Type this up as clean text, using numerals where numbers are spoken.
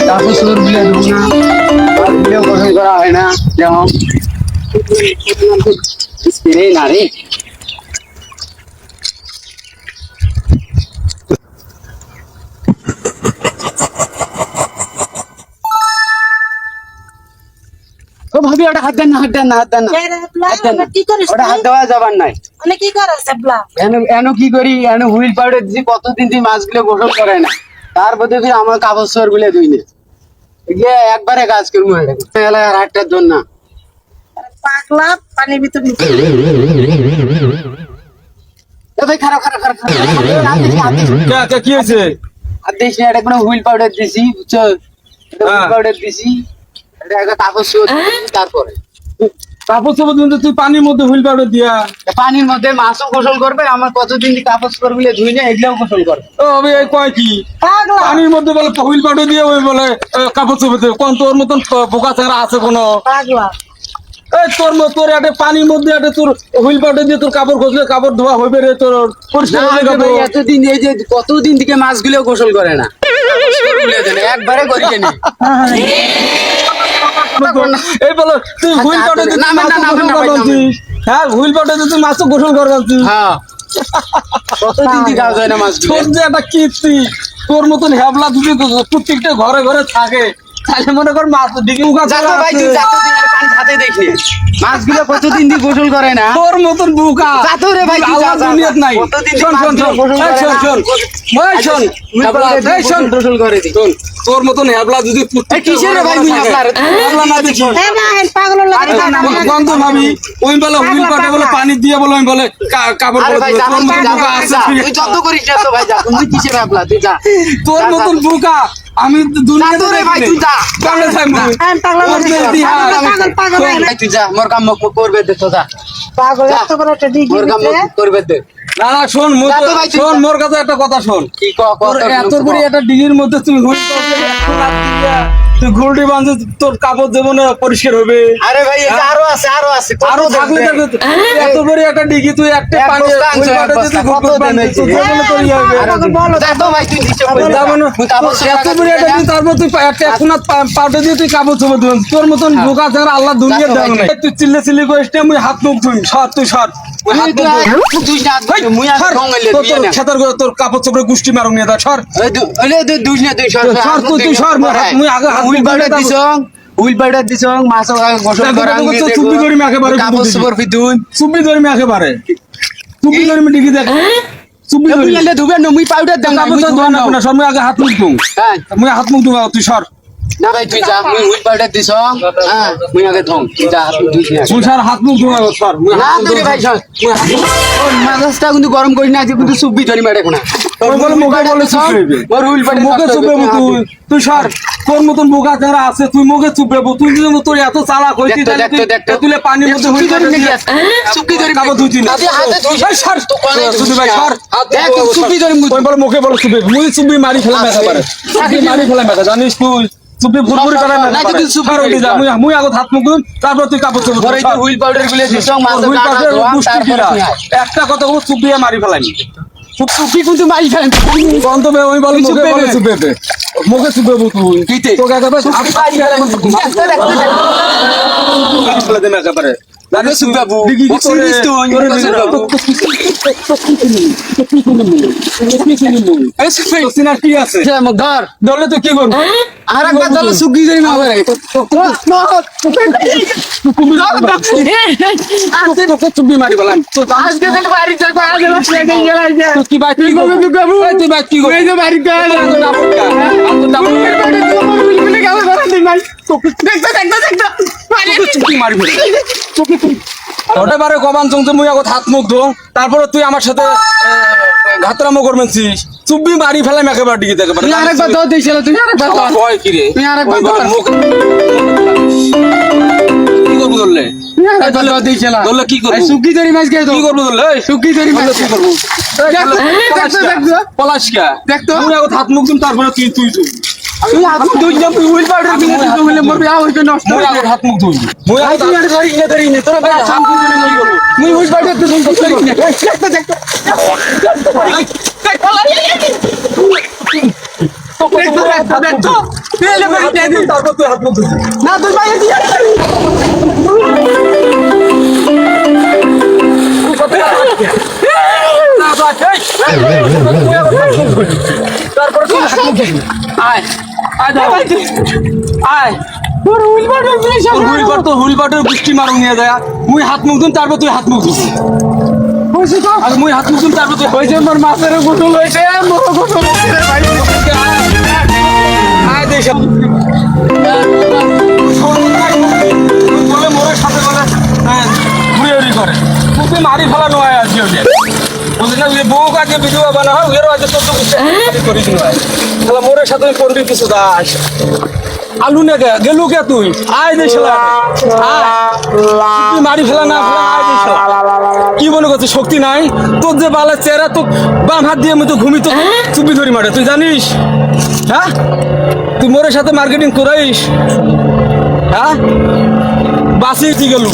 কাপড় চোপড় গুলো ধুবো না, গুলো গোসল করা হয় না, যেমন স্প্রে না রে। ও ভাবি ওটা হাত দেন না, হাত দেন না, হাত দেন না, হাত দেন না। কি করিস ওটা হাত দেওয়া যাবার নাই। মানে কি করিস এবলা? এনো কি করি, এনো হুইল পাউডার দিছি, কতদিন তুই মাছগুলো গোসল করে না, তারপরে তুই আমার কাপড় চোপড় গুলো ধুই না, এগুলো একবারে কাজ করবো। এটা আর হাতটার জন্য না। পাগলা পানির ভিতর এ ভাই খারাপ খারাপ খারাপ কি হয়েছে? হাত দিস না, এটা কোনো হুইল পাউডার দিছি, বুঝছো? হুইল পাউডার দিছি, এটা একটা কাপড় চোপড় দিছি, তারপরে কাপড় চোপড় কিন্তু তুই পানির মধ্যে হুইল পাউডার দিয়া পানির মধ্যে মাছও গোসল করবে, আমার কতদিন কাপড় চোপড় গুলো ধুই না, এগুলোও গোসল করবে। ও আমি এই কয় কি পাগলা পানির মধ্যে বলে হুইল পাউডার দিয়ে ওই বলে কাপড় চোপড় দিয়ে কোন তোর মতন বোকা ছাড়া আছে কোনো? পাগলা এই তোর একটা পানির মধ্যে একটা তোর হুইল পাউডার দিয়ে তোর কাপড় ঘষলে কাপড় ধোয়া হইবে রে, তোর পরিষ্কার না, হবে আগে ভাই কাপড়। এতদিন এই যে কতদিন থেকে মাছগুলো গোসল করে না, একবারে করি কেন? এই বলো তুই হুইল পাউডার দিয়ে নামেন না, নামেন না, ভাই, নামেন। হ্যাঁ হুইল পাউডার দিয়ে তুই মাছ গোসল করবাচ্ছিস। হ্যাঁ, কতদিন থেকে কাজ হয় না মাছগুলো। তোর যে একটা কীর্তি, তোর মতন হ্যাবলা যদি প্রত্যেকটা ঘরে ঘরে থাকে তাহলে মনে কর মাছ ডিগি উগা যাতো ভাই, তুই যাতো, তুই আর পানি হাতে দেখি মাছগুলো কতদিন থেকে গোসল করে না। তোর মতন বুকা যাতো রে ভাই, তুই আল্লাহ যা, যা, দুনিয়াত যা। নাই। কতদিন শোন থেকে শোন শোন মাছগুলো গোসল এই করে শোন না। শোন ওই শোন হ্যাবলা, এই শোন গোসল করে দি। শোন, তোর মতন হ্যাবলা যদি এই কিসের রে ভাই, তুই আপনার হ্যাবলা না দেখি হ্যাঁ না পাগল লাগে গন্ধ ভাবি ওই বলে হুইল পাউডার বলে পানি দিয়ে বলে আমি বলে কাপড় আরে বলে ভাই, দিবে। যা, তোর মতন যা, বুকা যা, আছে যা। তুই যত করিস না তো ভাই, যা, তুমি কিসের ভাবলা, তুই যা। তোর যা, মতন যা। বুকা আমি দুনিয়াতে যা তো রে ভাই, তুই যা। কেমনে থাকবো? হ্যাঁ পাগলা তোর যে ইতিহাস। পাগল পাগল ভাই, তুই যা, মোর কাম করবে দে তো, যা। পাগল যা। এত বড় একটা ডিগি মোর কাম দিতে করবে দে। না না শোন যা তো ভাই, তুই শোন যা। মোর কাছে একটা কথা শোন। কি তোর এত বড় একটা ডিগির মধ্যে তুই হুইল পাউডার তুই ঘুরটি বাঁধে তোর কাপড় যেমন পরিষ্কার হবে। আরে ভাই, এই যে আরো আছে, আরো আছে, আরো থাকলে তো এত বড় একটা ডিগি তুই একটা এক পানি বস্তা আনছো, হুইল এক পাউডার বস্তা। দিয়ে কত ঘুরটি দাম বাঁধে হয়েছে? তোর যেমন তৈরি হবে। যা তো ভাই, তুই নিচে পড়ে যা। তার মানে তুই কাপড় এত বড় একটা ডিগি, তারপর তুই একটা এখনাত পাউডার দিয়ে তুই কাপড় চোপড় দিবেন। তোর মতন বোকা ছাড়া আল্লাহ দুনিয়ার যা তো দেয় ভাই, নাই। তুই চিল্লে চিল্লি করিস না, মুই হাত মুখ ধুই সর তুই সর মুই হাত মুখ ধুই। তুই না, মুই আর ঢঙ্গাইলে তোর দিয়ে না। খেতার করে তোর কাপড় চোপড়ে গুষ্টি মারুন নিয়ে দা সর ওলে দুই না, তুই সর, সর, তুই সর, মুই আগে হাত হুইল মুখ পাউডার ধুই, দিছ, হুইল পাউডার দিছ, মাছ গোসল করা চুপি ধরি একেবারে কাপড় চোপড় ফিতুন চুপি ধরি একেবারে চুপি ধরি ডিগি দেখ চুপি ধরি তুই এলে ধুবে না, মুই পাউডার দেন না, কাপড় মুই তো ধুবে ধোয়া না। না সর মুই আগে হাত মুখ ধুম হ্যাঁ, মুই হাত মুখ ধুম তুই সর না ভাই, তুই যা, মুই হুইল পাউডার দিছ, হ্যাঁ, মুই আগে ধং, তুই যা, তুই যা। তুই সর হাত মুখ ধুম সর মুই না হাত মুখ তুই ধুম ভাই সর, মাছটা কিন্তু গরম করি না, কিন্তু সুপি ধরি মারে কোনা। ওই বলে মুখে বলে চুপ হইবে মোর হুইল পাউডার মুখে চুপ হইবে তুই তুই সর তোর মতন বোকা যারা আছে তুই মুখে চুপ হইব তুই যদি তোর এত চালাক হইতি দেখতো, দেখতো, দেখতো। তুলে পানির মধ্যে সুপি হুইল ধরি পাউডার নাকি দিয়ে আছে? সুপি ধরি কাপড় ধুইতি না আরে হাতে ধুই। এই সর তো কোনে তুই ভাই সর দেখ, তুই চুপি ধরি মুই। ওই বলে মুখে বলে চুপি মুই চুপি মারি ফেলা মেথা পারে চুপি মারি ফেলা মেথা জানিস তুই চুপি ফুরফুরি করে না, মেথা তুই পারে চুপি সর করিস উঠে যা না। মুই আগত হাত মুখ ধুম তারপর তুই কাপড় চোপড় ওর এই যে হুইল পাউডার গুলো দিছ, মাছ হুইল গানা পাউডার ধোয়া, গুষ্টি তারপরে কিরা তুই আয়। একটা কথা ও চুপি মারি ফেলানি চুপি কিন্তু মারি ফেলেন। গন্তব্যে ওই বলে তুই মুখে চুপ বলে বে। চুপে বে মুখে চুপে বু তুই কিতে? তোকে একেবারে চুপি মারি ফেলেন। দেখতো, দেখতো, দেখতো। ফেলে দেবে একেবারে আরে সুবাবু, ডিগি কি বক্সিং করে? দিস তুই, করে বক্সিং দিস বাবু। এই সুপি, তো সিনার কি আছে যে মুখ ধর। ধরলে তুই কি করবি আর একবার দলে সুগি ধরি না করে। তোকে চুপি মারি বললাম তো আজকে থেকে বাড়ি যাবো, আজ আমার ট্রেনে গেলাম যে। তুই কি বাইক কি করবি এই তুই বাইক কি করবি এই যে বাড়ি গেলাম। চুপি মারি ফেলে ওটা বারে কমান চংতে মুই আগত হাত মুখ ধো তারপরে তুই আমার সাথে ঘাতরামো করবেনছিস চুপি মারি ফেলাম একেবারে ডিগি থেকে তুই আরেকবার দর দিয়েছিল, তুই আরেকবার দর। ভয় কি রে তুই আরেকবার দর। কি করবো ধরলে তুই আরেকবার দর দিয়েছিল। ধরলে কি করবো এই সুগি ধরি মাছ খেয়ে তো। কি করবো ধরলে সুগি ধরি মাছ কি করবো দেখতো। পলাশকা দেখতো। তুই আগত হাত মুখ দিম তারপরে তুই তুই তুই তুই হাত দুই জাম হুইল পাউডার দিয়ে তুই বলে মোর বিয়া হইছে নষ্ট মুই হয়ে আগত যাবে। হাত মুখ ধুই মুই আই আগত তুই আর ধরি না ধরি না তোরা ভাই শাম করে না কি করব মুই হুইল পাউডার তো সুন্দর করি না দেখতো দেখতো দেখতো দেখতো তারপর তুই হাত মুখ ধুবি। না তুই ভাই না, বাস, এই, তুই এখন হাত মুখ ধুবি। তারপর তুই হাত মুখ ধুবি। আয় আয় দাও। আয় তোর হুইল বাটের বৃষ্টি মারো নিয়ে যায় মুই হাত মুখ ধুন তারপর তুই হাত মুখ ধুবি আর মুই হাত মুখ ধুন তারপর তুই হয়েছে মোর মাছের গোসল হয়েছে মোর গোসল হয়েছে রে ভাই আয় দেশ বলে মোরের সাথে বলে ঘুরে উড়ি করে তুই মারি ফেলানো হয় আজকে ওকে বুঝলি না বউ কাজে ভিডিও বানা হয় ওদেরও আজকে তোর করিস না তাহলে মোরের সাথে পন্ডিত কিছু দাস আলু নে গে গেলু কে তুই আয় দেশ তুই মারি ফেলা না ফেলা আয় দেশ কি মনে করছিস শক্তি নাই তোর যে বালের চেহারা তো বাম হাত দিয়ে আমি তো ঘুমি তো চুপি ধরি মারে তুই জানিস হ্যাঁ তুই মোরের সাথে মার্কেটিং করাইস হ্যাঁ বাসে গেলু